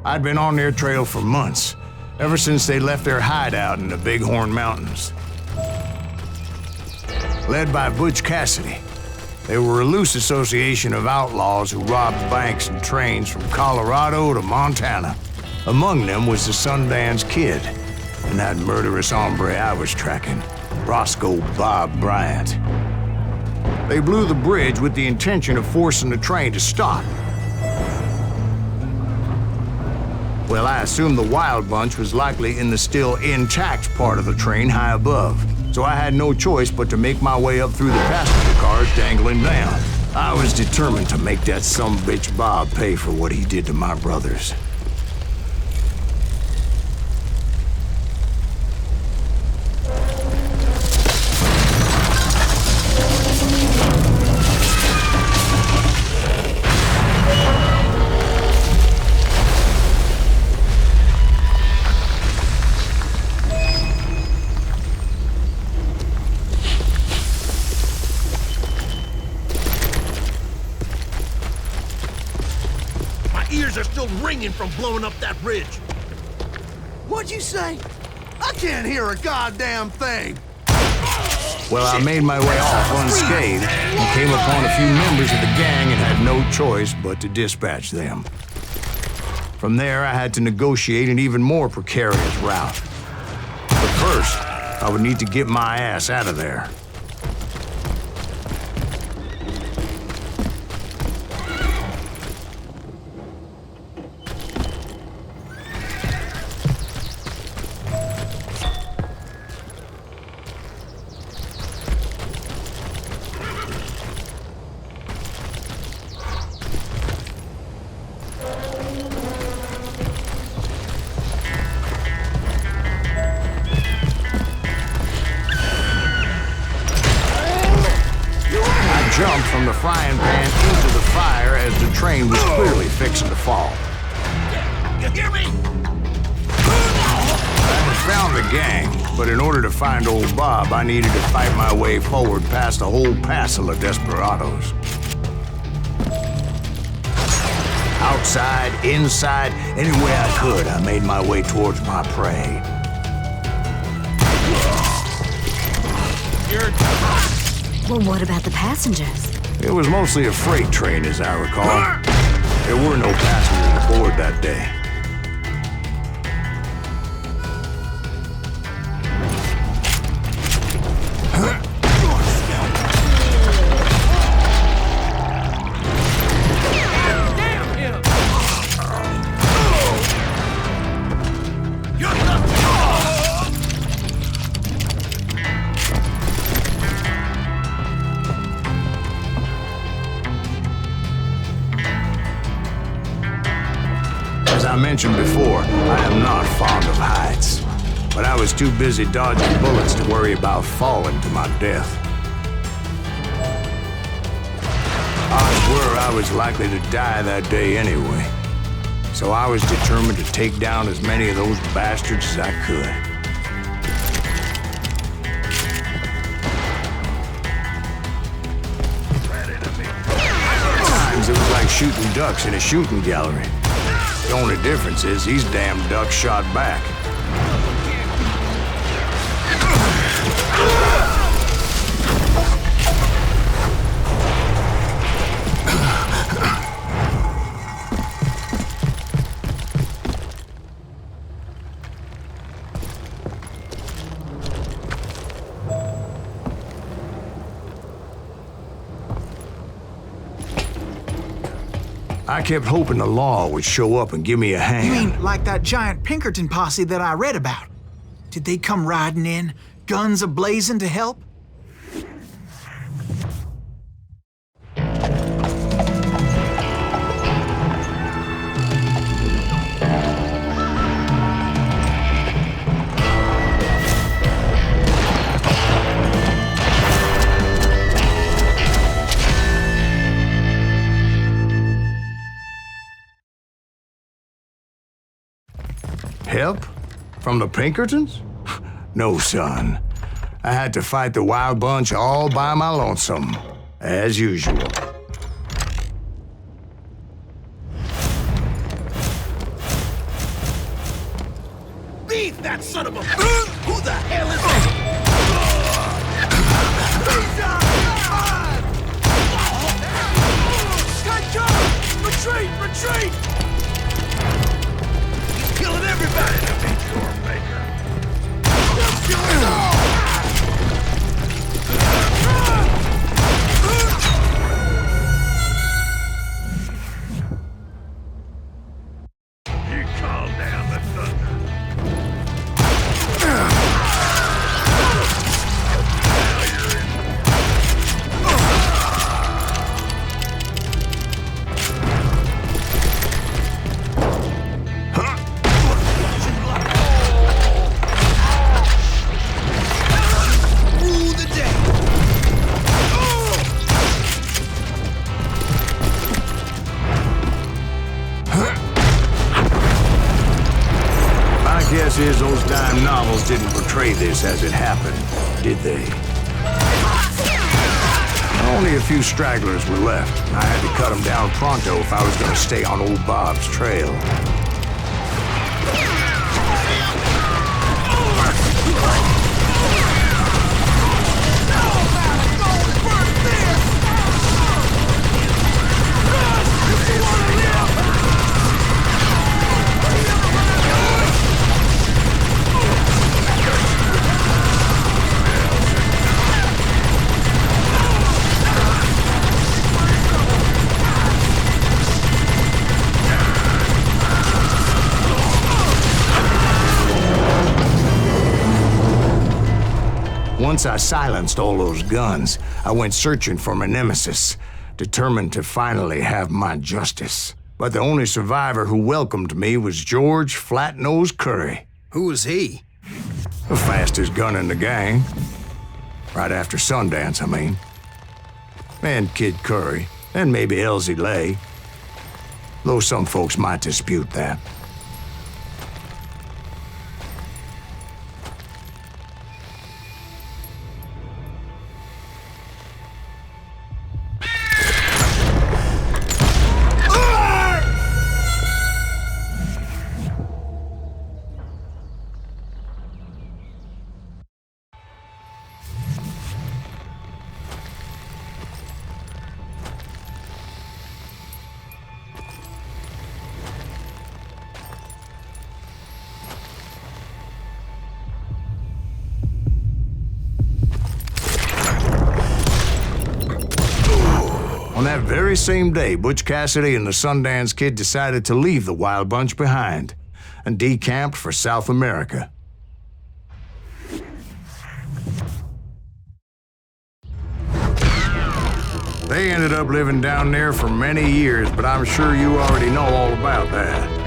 I'd been on their trail for months, ever since they left their hideout in the Bighorn Mountains. Led by Butch Cassidy, they were a loose association of outlaws who robbed banks and trains from Colorado to Montana. Among them was the Sundance Kid, and that murderous hombre I was tracking, Roscoe Bob Bryant. They blew the bridge with the intention of forcing the train to stop. Well, I assumed the Wild Bunch was likely in the still intact part of the train high above, so I had no choice but to make my way up through the passenger cars dangling down. I was determined to make that sumbitch Bob pay for what he did to my brothers. Ears are still ringing from blowing up that bridge. What'd you say? I can't hear a goddamn thing. Well, I made my way off unscathed and came upon a few members of the gang and had no choice but to dispatch them. From there, I had to negotiate an even more precarious route. But first, I would need to get my ass out of there. Jumped from the frying pan into the fire as the train was clearly fixing to fall. You hear me? I had found the gang, but in order to find old Bob, I needed to fight my way forward past a whole passel of desperados. Outside, inside, any way I could, I made my way towards my prey. Well, what about the passengers? It was mostly a freight train, as I recall. There were no passengers aboard that day. As I mentioned before, I am not fond of heights, but I was too busy dodging bullets to worry about falling to my death. Odds were I was likely to die that day anyway, so I was determined to take down as many of those bastards as I could. At times it was like shooting ducks in a shooting gallery. The only difference is these damn ducks shot back. I kept hoping the law would show up and give me a hand. You mean like that giant Pinkerton posse that I read about? Did they come riding in, guns a-blazing to help? Help? From the Pinkertons? No, son. I had to fight the Wild Bunch all by my lonesome, as usual. Eat that son of a... Who the hell is that? Retreat! Retreat! He's killing everybody! Your maker. You calm down the thunder. Guess is those dime novels didn't portray this as it happened, did they? Only a few stragglers were left. I had to cut them down pronto if I was going to stay on old Bob's trail. Once I silenced all those guns, I went searching for my nemesis, determined to finally have my justice. But the only survivor who welcomed me was George Flat-Nosed Curry. Who was he? The fastest gun in the gang. Right after Sundance, I mean. And Kid Curry, and maybe Elsie Lay. Though some folks might dispute that. On that very same day, Butch Cassidy and the Sundance Kid decided to leave the Wild Bunch behind and decamped for South America. They ended up living down there for many years, but I'm sure you already know all about that.